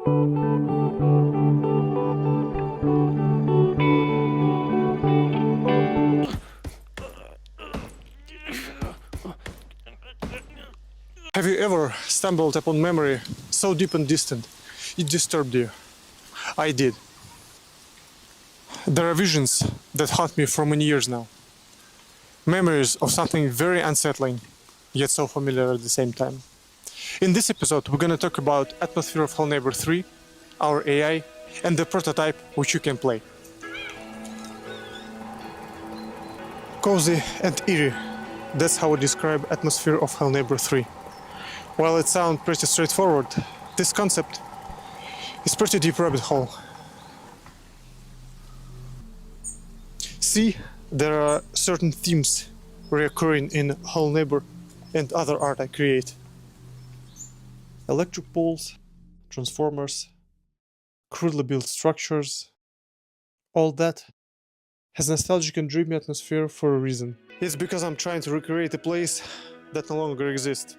Have you ever stumbled upon memory so deep and distant it disturbed you? I did. There are visions that haunt me for many years now. Memories of something very unsettling, yet so familiar at the same time. In this episode, we're gonna talk about Atmosphere of Hellneighbor 3, our AI, and the prototype which you can play. Cozy and eerie. That's how I describe Atmosphere of Hellneighbor 3. While it sounds pretty straightforward, this concept is pretty deep rabbit hole. See, there are certain themes recurring in Hellneighbor and other art I create. Electric poles, transformers, crudely built structures, all that has nostalgic and dreamy atmosphere for a reason. It's because I'm trying to recreate a place that no longer exists.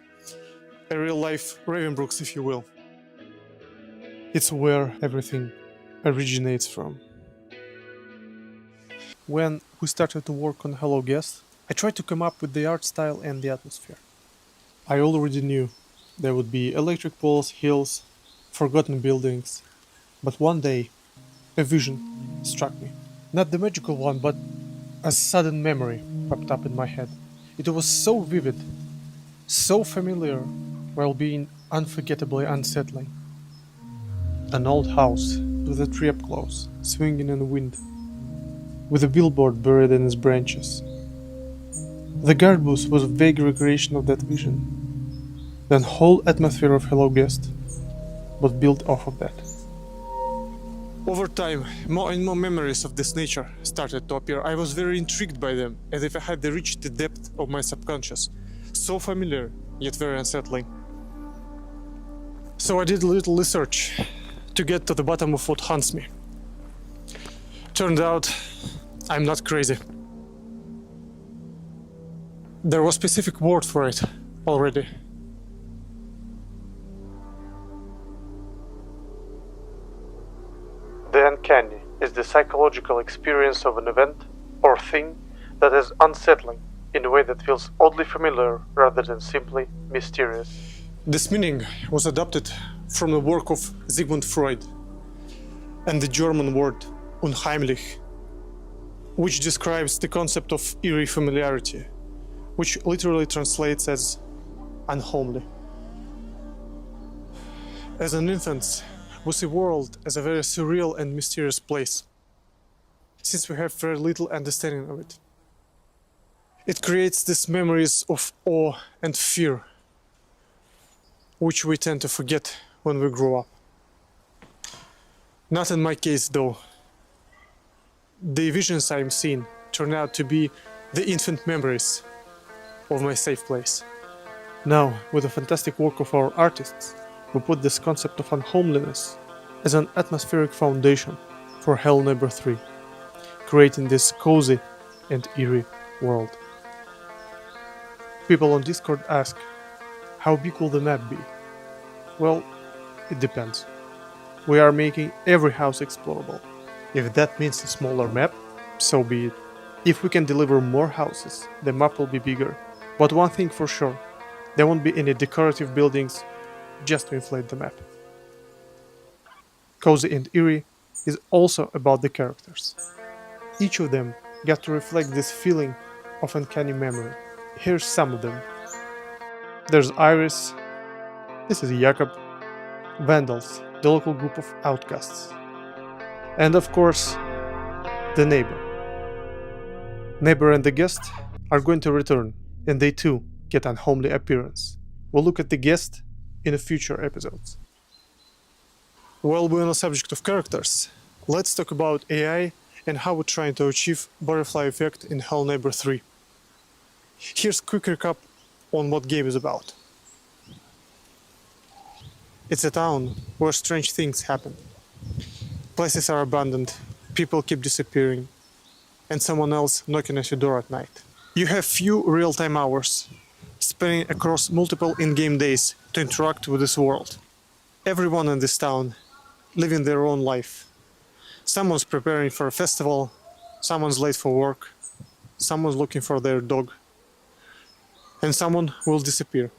A real-life Ravenbrooks, if you will. It's where everything originates from. When we started to work on Hello Guest, I tried to come up with the art style and the atmosphere. I already knew there would be electric poles, hills, forgotten buildings, but one day a vision struck me. Not the magical one, but a sudden memory popped up in my head. It was so vivid, so familiar, while being unforgettably unsettling. An old house with a tree up close, swinging in the wind, with a billboard buried in its branches. The guard booth was a vague recreation of that vision. The whole atmosphere of Hello Guest was built off of that. Over time, more and more memories of this nature started to appear. I was very intrigued by them, as if I had reached the depth of my subconscious. So familiar, yet very unsettling. So I did a little research to get to the bottom of what haunts me. Turned out, I'm not crazy. There was a specific word for it already. The uncanny is the psychological experience of an event or thing that is unsettling in a way that feels oddly familiar rather than simply mysterious. This meaning was adopted from the work of Sigmund Freud and the German word unheimlich, which describes the concept of eerie familiarity, which literally translates as unhomely. As an infant, we see the world as a very surreal and mysterious place, since we have very little understanding of it. It creates these memories of awe and fear, which we tend to forget when we grow up. Not in my case, though. The visions I'm seeing turn out to be the infant memories of my safe place. Now, with the fantastic work of our artists, we put this concept of unhomeliness as an atmospheric foundation for Hellneighbor 3, creating this cozy and eerie world. People on Discord ask, how big will the map be? Well, it depends. We are making every house explorable. If that means a smaller map, so be it. If we can deliver more houses, the map will be bigger. But one thing for sure, there won't be any decorative buildings just to inflate the map. Cozy and Eerie is also about the characters. Each of them got to reflect this feeling of uncanny memory. Here's some of them. There's Iris. This is Jakob. Vandals, the local group of outcasts. And of course, the neighbor. Neighbor and the guest are going to return, and they too get an homely appearance. We'll look at the guest in the future episodes. While we're on the subject of characters, let's talk about AI and how we're trying to achieve butterfly effect in Hellneighbor 3. Here's a quick recap on what game is about. It's a town where strange things happen. Places are abandoned, people keep disappearing, and someone else knocking at your door at night. You have few real-time hours, spanning across multiple in-game days to interact with this world. Everyone in this town living their own life. Someone's preparing for a festival, someone's late for work, someone's looking for their dog, and someone will disappear.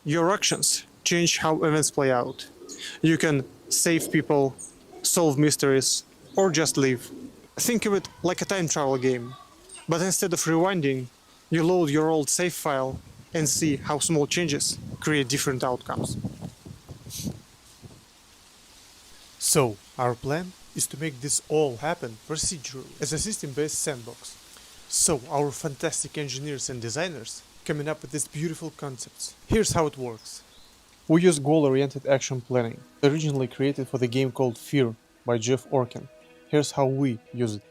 Your actions change how events play out. You can save people, solve mysteries, or just leave. Think of it like a time travel game, but instead of rewinding, you load your old save file and see how small changes create different outcomes. So, our plan is to make this all happen procedurally as a system-based sandbox. So, our fantastic engineers and designers coming up with these beautiful concepts. Here's how it works. We use goal-oriented action planning, originally created for the game called Fear by Jeff Orkin. Here's how we use it.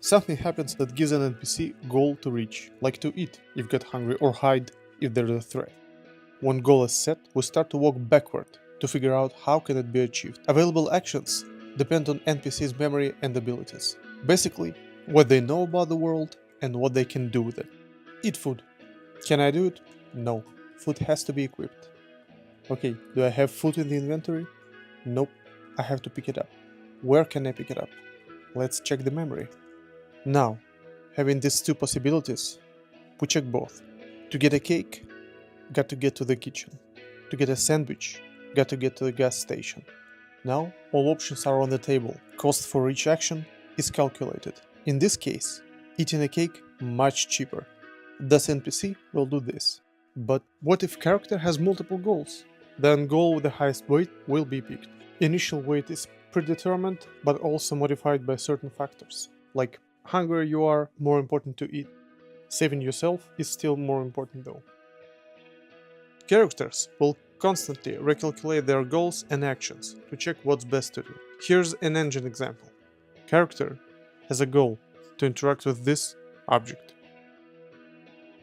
Something happens that gives an NPC goal to reach, like to eat if get hungry or hide if there's a threat. When goal is set, we start to walk backward to figure out how can it be achieved. Available actions depend on NPC's memory and abilities. Basically, what they know about the world and what they can do with it. Eat food. Can I do it? No. Food has to be equipped. Okay, do I have food in the inventory? Nope. I have to pick it up. Where can I pick it up? Let's check the memory. Now, having these two possibilities, we check both. To get a cake, got to get to the kitchen. To get a sandwich, got to get to the gas station. Now, all options are on the table. Cost for each action is calculated. In this case, eating a cake much cheaper. Thus NPC will do this. But what if character has multiple goals? Then goal with the highest weight will be picked. Initial weight is predetermined, but also modified by certain factors, like hungrier you are, more important to eat. Saving yourself is still more important though. Characters will constantly recalculate their goals and actions to check what's best to do. Here's an engine example. Character has a goal to interact with this object.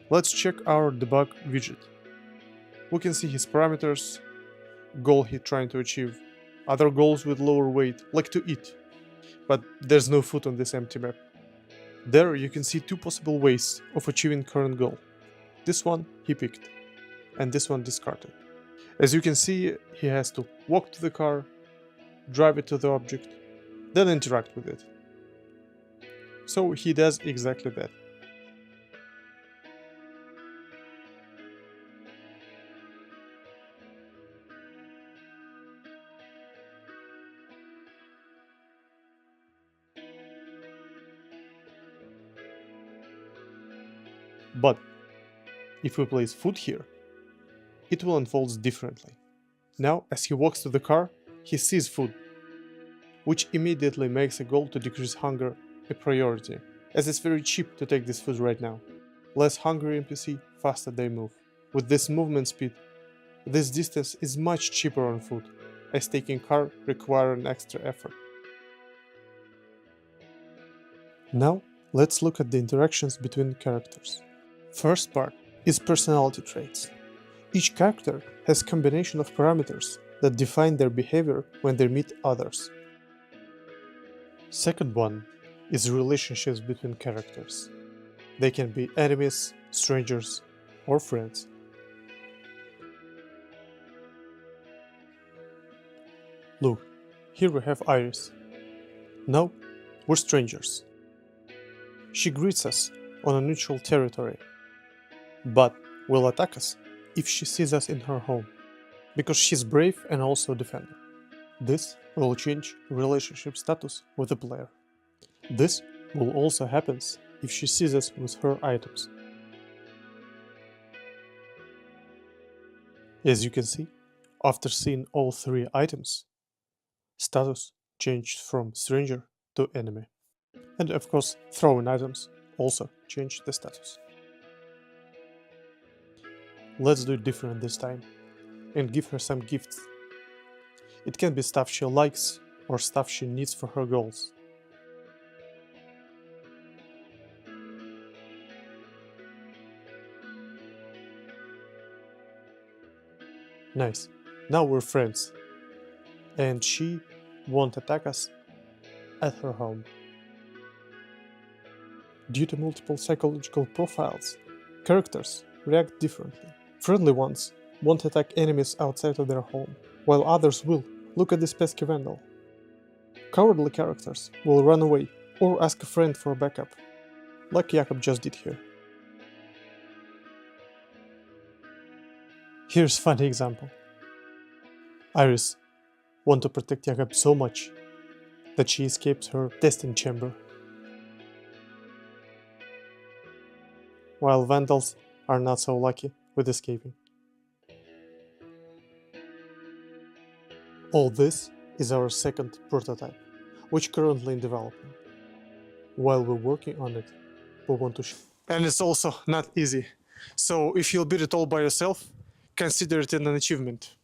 Let's check our debug widget. We can see his parameters, goal he's trying to achieve, other goals with lower weight, like to eat. But there's no food on this empty map. There you can see two possible ways of achieving current goal. This one he picked, and this one discarded. As you can see, he has to walk to the car, drive it to the object, then interact with it. So he does exactly that. But if we place food here, it will unfold differently. Now, as he walks to the car, he sees food, which immediately makes a goal to decrease hunger a priority, as it's very cheap to take this food right now. Less hungry NPC, faster they move. With this movement speed, this distance is much cheaper on foot, as taking car requires an extra effort. Now, let's look at the interactions between characters. First part is personality traits. Each character has a combination of parameters that define their behavior when they meet others. Second one is relationships between characters. They can be enemies, strangers, or friends. Look, here we have Iris. Now, we're strangers. She greets us on a neutral territory, but will attack us if she sees us in her home, because she's brave and also a defender. This will change relationship status with the player. This will also happen if she sees us with her items. As you can see, after seeing all three items, status changed from stranger to enemy. And of course, throwing items also changed the status. Let's do it different this time and give her some gifts. It can be stuff she likes or stuff she needs for her goals. Nice. Now we're friends. And she won't attack us at her home. Due to multiple psychological profiles, characters react differently. Friendly ones won't attack enemies outside of their home, while others will. Look at this pesky vandal. Cowardly characters will run away or ask a friend for a backup, like Jakob just did here. Here's a funny example. Iris wants to protect Jakob so much that she escapes her testing chamber, while vandals are not so lucky with escaping. All this is our second prototype, which currently in development. While we're working on it, we want to and it's also not easy. So if you'll build it all by yourself, consider it an achievement.